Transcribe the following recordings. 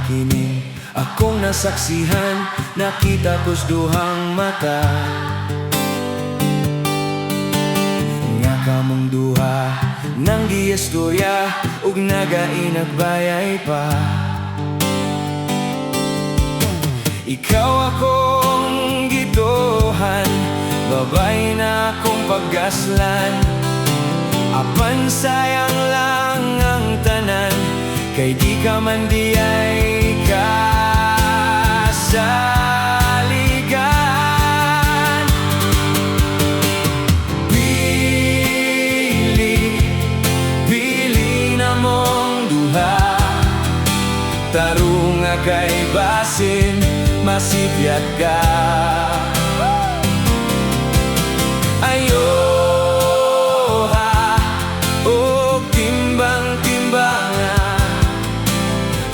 kining akong nasaksihan, nakita ko's duhang mata. Nga kamong duha nang giistorya ug nagainagbayay pa. Ikaw akong gituhan, babay na akong paggaslan. Apan sayang lang ang tanan, kay di ka man di ay kasaligan. Pili namong duha, tarong nga kay basin, masipyat ka.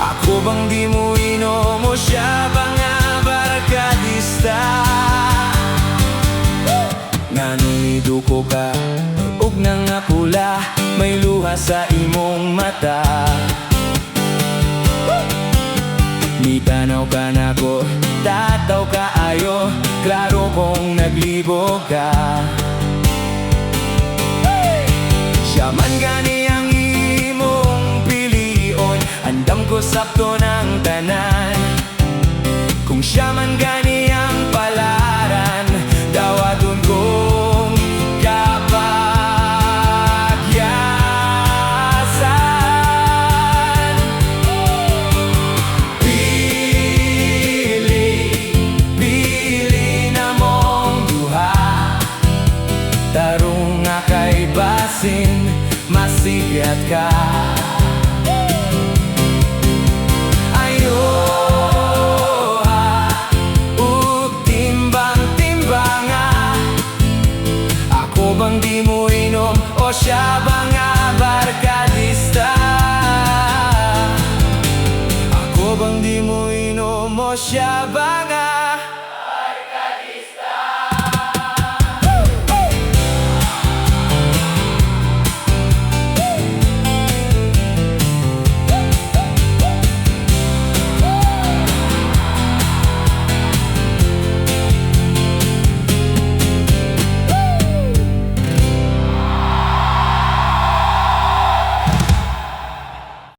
Ako bang di mo inom o siya ba nga barkadista? Nganong iduko ka ug nang apula, may luha sa imong mata. Mitanaw ka nako, tataw ka ayo, klaro kong naglibog ka. Siya man gani ang imong pilion, andam ko sakto ng tanan. Kung siya man gani ang palaran, dawaton kong kapagyasan. Pili namong duha, tarong nga kay basin, masigyat ka. Bang di mo inom o siya ba nga barkadista? Ako bang di mo inom o siya